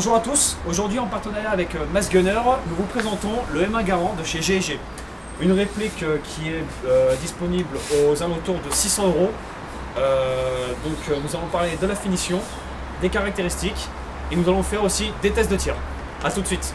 Bonjour à tous, aujourd'hui en partenariat avec Mass Gunner, nous vous présentons le M1 Garand de chez GG. Une réplique qui est disponible aux alentours de 600 €. Nous allons parler de la finition, des caractéristiques et nous allons faire aussi des tests de tir. A tout de suite.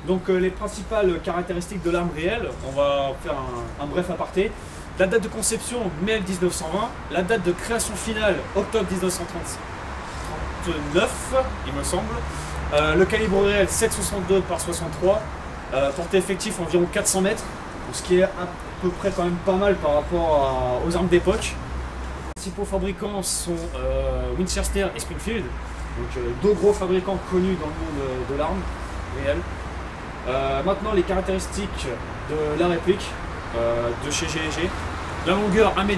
Donc les principales caractéristiques de l'arme réelle, on va faire un bref aparté. La date de conception mai 1920, la date de création finale octobre 1939, il me semble. Le calibre réel 7,62 par 63, portée effective environ 400 mètres, ce qui est à peu près quand même pas mal par rapport aux armes d'époque. Les principaux fabricants sont Winchester et Springfield, donc deux gros fabricants connus dans le monde de l'arme réelle. Maintenant les caractéristiques de la réplique de chez GG. La longueur 1,10 m,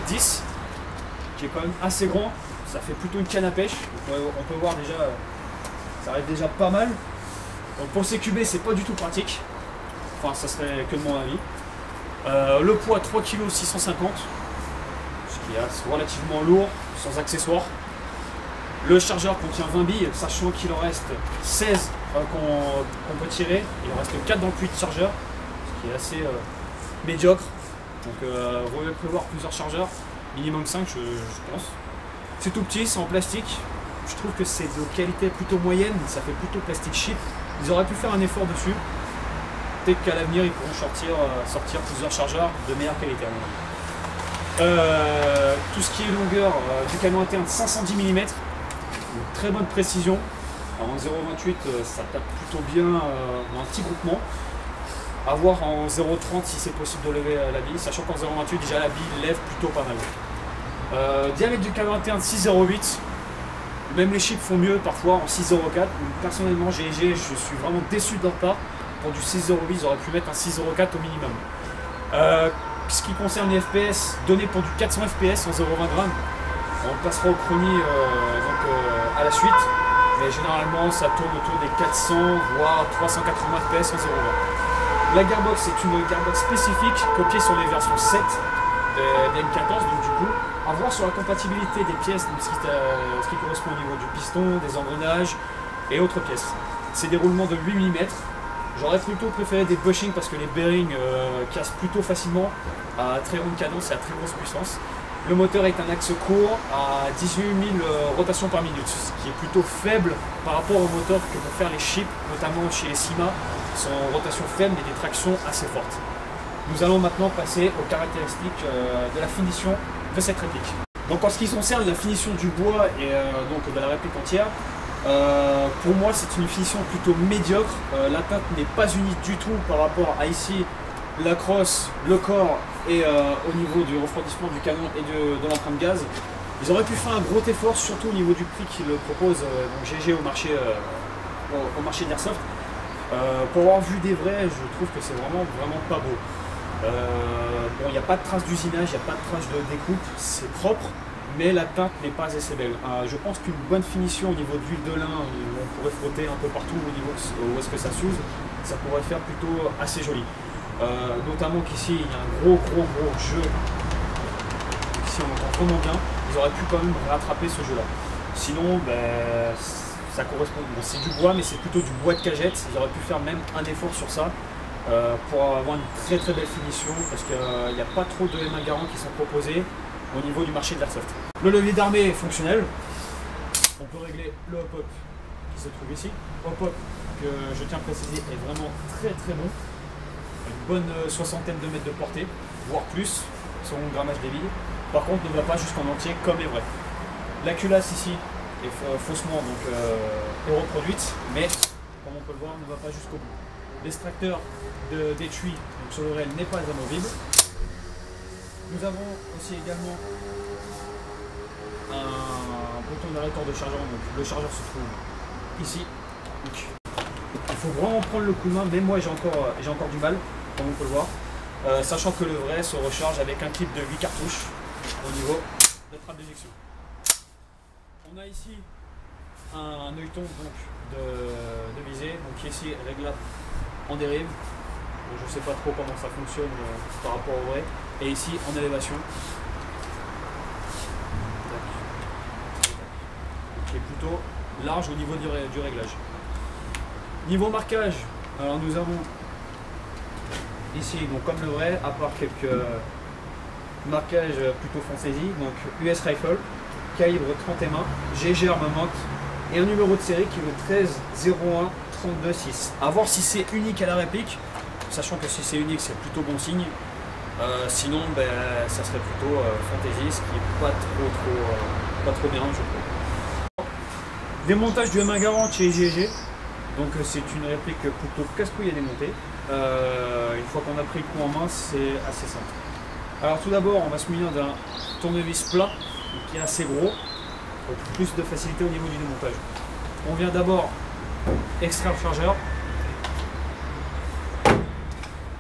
qui est quand même assez grand, ça fait plutôt une canne à pêche. On peut voir déjà, ça arrive déjà pas mal. Donc pour le CQB c'est pas du tout pratique, enfin ça serait que de mon avis. Le poids 3,650 kg, ce qui est relativement lourd, sans accessoires. Le chargeur contient 20 billes, sachant qu'il en reste 16 qu'on peut tirer. Il en reste 4 dans le puits de chargeur, ce qui est assez médiocre. Donc vous pouvez prévoir plusieurs chargeurs, minimum 5 je pense. C'est tout petit, c'est en plastique. Je trouve que c'est de qualité plutôt moyenne, ça fait plutôt plastique cheap. Ils auraient pu faire un effort dessus. Peut-être qu'à l'avenir ils pourront sortir plusieurs chargeurs de meilleure qualité. Tout ce qui est longueur du canon interne 510 mm, une très bonne précision. Alors, en 0,28 ça tape plutôt bien dans un petit groupement. A voir en 0,30 si c'est possible de lever la bille, sachant qu'en 0,28 déjà la bille lève plutôt pas mal. Diamètre du canon interne 6,08. Même les chips font mieux parfois en 6,04. Personnellement GG, je suis vraiment déçu de leur part. Pour du 6,08 ils auraient pu mettre un 6,04 au minimum. Ce qui concerne les FPS, donné pour du 400 FPS en 0,20 g. On passera au chronie à la suite. Mais généralement ça tourne autour des 400 voire 380 FPS en 0,20. La gearbox est une gearbox spécifique copiée sur les versions 7 des M14, donc du coup, à voir sur la compatibilité des pièces, donc ce qui correspond au niveau du piston, des engrenages et autres pièces. C'est des roulements de 8 mm. J'aurais plutôt préféré des bushings parce que les bearings cassent plutôt facilement à très longue cadence et à très grosse puissance. Le moteur est un axe court à 18 000 rotations par minute, ce qui est plutôt faible par rapport au moteur que peuvent faire les chips, notamment chez les Cima, qui sont en rotation faible et des tractions assez fortes. Nous allons maintenant passer aux caractéristiques de la finition de cette réplique. Donc en ce qui concerne la finition du bois et donc de la réplique entière, pour moi c'est une finition plutôt médiocre. La teinte n'est pas unie du tout par rapport à ici, la crosse, le corps et au niveau du refroidissement du canon et de l'empreinte gaz. Ils auraient pu faire un gros effort, surtout au niveau du prix qu'ils proposent donc GG au marché de l'Airsoft. Pour avoir vu des vrais, je trouve que c'est vraiment pas beau. Bon, il n'y a pas de trace d'usinage, il n'y a pas de trace de découpe, c'est propre, mais la teinte n'est pas assez belle. Je pense qu'une bonne finition au niveau de l'huile de lin, où on pourrait frotter un peu partout au niveau où est-ce que ça s'use, ça pourrait faire plutôt assez joli. Notamment qu'ici il y a un gros jeu, ici on entend vraiment bien, ils auraient pu quand même rattraper ce jeu là. Sinon ça correspond, bon, c'est du bois mais c'est plutôt du bois de cagette, ils auraient pu faire même un effort sur ça pour avoir une très belle finition parce qu'il n'y a pas trop de M1 Garand qui sont proposés au niveau du marché de l'airsoft. Le levier d'armée est fonctionnel, on peut régler le hop-up qui se trouve ici, hop-up que je tiens à préciser est vraiment très bon. Une bonne soixantaine de mètres de portée, voire plus, selon le grammage des billes. Par contre, ne va pas jusqu'en entier comme les vrais. La culasse ici est faussement reproduite, mais comme on peut le voir, ne va pas jusqu'au bout. L'extracteur d'étui sur le réel n'est pas amovible. Nous avons aussi également un bouton d'arrêteur de chargeur, donc le chargeur se trouve ici. Donc, il faut vraiment prendre le coup de main, même moi j'ai encore du mal, comme on peut le voir, sachant que le vrai se recharge avec un clip de 8 cartouches au niveau de la trappe d'éjection. On a ici un œilleton de visée, donc qui est ici réglable en dérive. Je ne sais pas trop comment ça fonctionne par rapport au vrai. Et ici en élévation, qui est plutôt large au niveau du réglage. Niveau marquage, alors nous avons ici, donc comme le vrai, à part quelques marquages plutôt fantasy, donc US Rifle, calibre 30 mm, GG armament et un numéro de série qui est le 13 01 32 6. A voir si c'est unique à la réplique, sachant que si c'est unique c'est plutôt bon signe. Sinon ben, ça serait plutôt fantasy, ce qui est pas trop bien je trouve. Démontage du M1 Garand chez GG. Donc c'est une réplique plutôt casse-couille à démonter. Une fois qu'on a pris le coup en main, c'est assez simple. Alors tout d'abord, on va se munir d'un tournevis plat qui est assez gros, pour plus de facilité au niveau du démontage. On vient d'abord extraire le chargeur.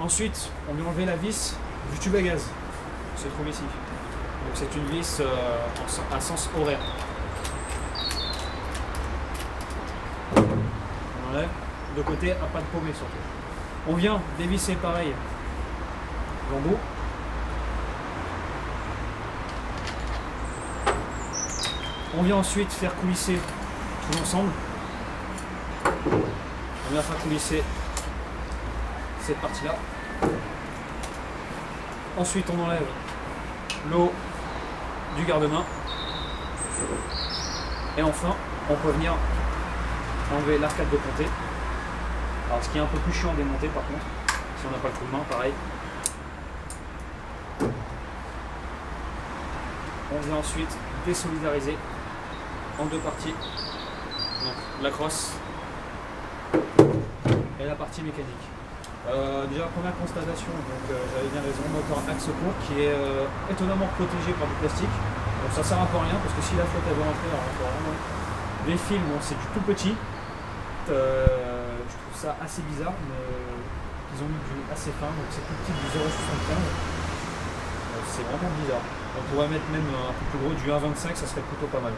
Ensuite, on vient enlever la vis du tube à gaz qui se trouve ici. Donc c'est une vis à sens horaire. On enlève de côté, à pas de paumé surtout. On vient dévisser pareil l'embout. On vient ensuite faire coulisser tout l'ensemble. On vient faire coulisser cette partie-là. Ensuite, on enlève l'eau du garde-main. Et enfin, on peut venir enlever l'arcade de ponté. Alors, ce qui est un peu plus chiant à démonter par contre, si on n'a pas le coup de main, pareil. On vient ensuite désolidariser en deux parties, donc la crosse et la partie mécanique. Déjà première constatation, donc j'avais bien raison, moteur axe court qui est étonnamment protégé par du plastique. Donc ça sert un peu à rien parce que si la flotte elle veut rentrer, elle rentre vraiment. Les fils, bon, c'est du tout petit. Je trouve ça assez bizarre, mais ils ont mis du assez fin, donc c'est plus petit du 0,75. C'est vraiment bizarre. On pourrait mettre même un peu plus gros, du 1,25, ça serait plutôt pas mal.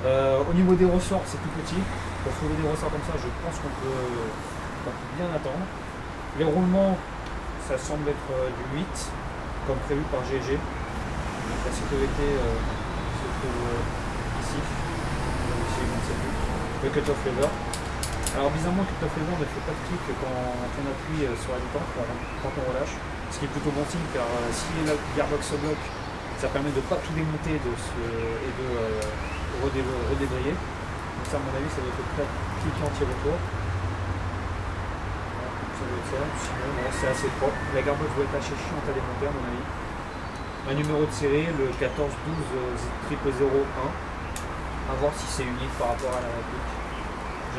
Au niveau des ressorts, c'est tout petit. Pour trouver des ressorts comme ça, je pense qu'on peut bien attendre. Les roulements, ça semble être du 8, comme prévu par GG. Donc la sécurité se trouve ici. Le cut-off lever. Alors bizarrement, le cut-off lever ne fait pas de clic quand on appuie sur la détente, quand on relâche. Ce qui est plutôt bon signe, car si la gearbox se bloque, ça permet de ne pas tout démonter et de redébrayer. Donc ça, à mon avis, ça doit être très cliqué anti-retour. Ça doit être ça. Sinon, c'est assez propre. La gearbox doit être assez chiante à démonter, à mon avis. Un numéro de série, le 14 12 0001. À voir si c'est unique par rapport à la réplique.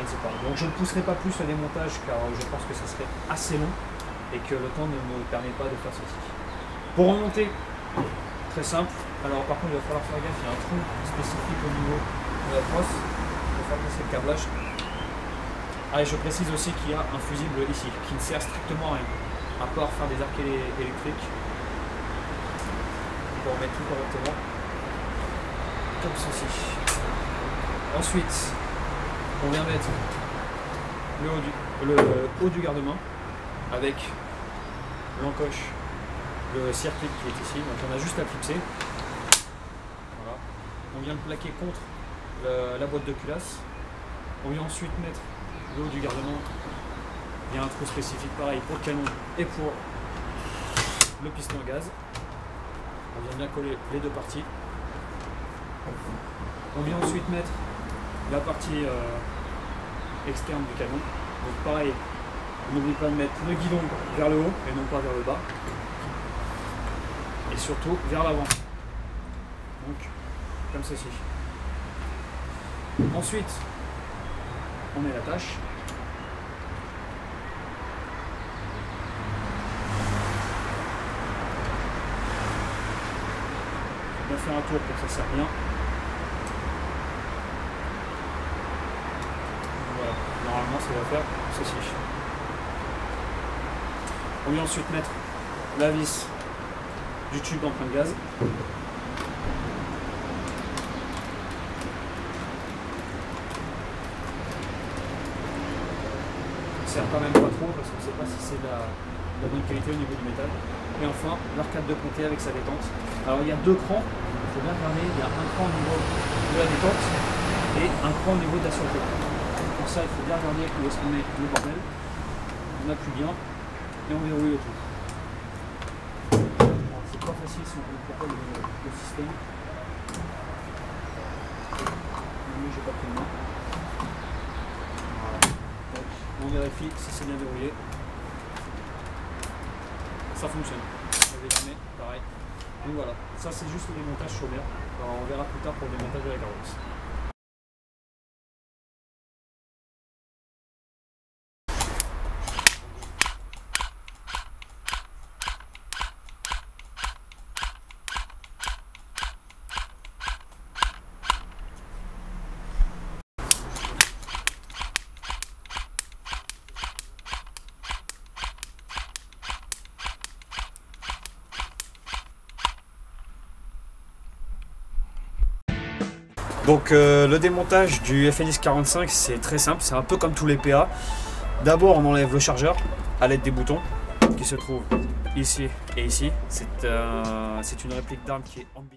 Je ne sais pas. Donc je ne pousserai pas plus le démontage, car je pense que ça serait assez long et que le temps ne me permet pas de faire ceci. Pour remonter, très simple. Alors par contre, il va falloir faire gaffe, il y a un trou spécifique au niveau de la crosse pour faire passer le câblage. Ah, et je précise aussi qu'il y a un fusible ici qui ne sert strictement à rien, à part faire des arcs électriques. On va remettre tout correctement, comme ceci. Ensuite, on vient mettre le haut du garde-main avec l'encoche, le circuit qui est ici. Donc on a juste à clipser. Voilà. On vient le plaquer contre la boîte de culasse. On vient ensuite mettre le haut du garde-main. Il y a un trou spécifique pareil pour le canon et pour le piston à gaz. On vient bien coller les deux parties. On vient ensuite mettre la partie externe du canon. Donc pareil, on n'oublie pas de mettre le guidon vers le haut et non pas vers le bas. Et surtout vers l'avant. Donc comme ceci. Ensuite, on met l'attache. On va faire un tour pour que ça serve bien. Voilà, normalement ça va faire ceci. On vient ensuite mettre la vis du tube en plein de gaz. On ne sert quand même pas trop parce qu'on ne sait pas si c'est de la bonne qualité au niveau du métal. Et enfin, l'arcade de ponté avec sa détente. Alors il y a deux crans, il faut bien regarder, il y a un cran au niveau de la détente et un cran au niveau de la sûreté. Pour pour ça, il faut bien regarder où est-ce qu'on met le bordel. On appuie bien et on verrouille le tout. C'est pas facile si on ne comprend pas le système. Mais j'ai pas pris le main. Voilà. Donc, on vérifie si c'est bien verrouillé. Ça fonctionne. J'avais jamais, pareil. Donc voilà, ça c'est juste le démontage chaumière. Alors, on verra plus tard pour le démontage de la carrosse. Donc le démontage du FNX 45 c'est très simple, c'est un peu comme tous les PA. D'abord on enlève le chargeur à l'aide des boutons qui se trouvent ici et ici. C'est une réplique d'arme qui est ambiguë.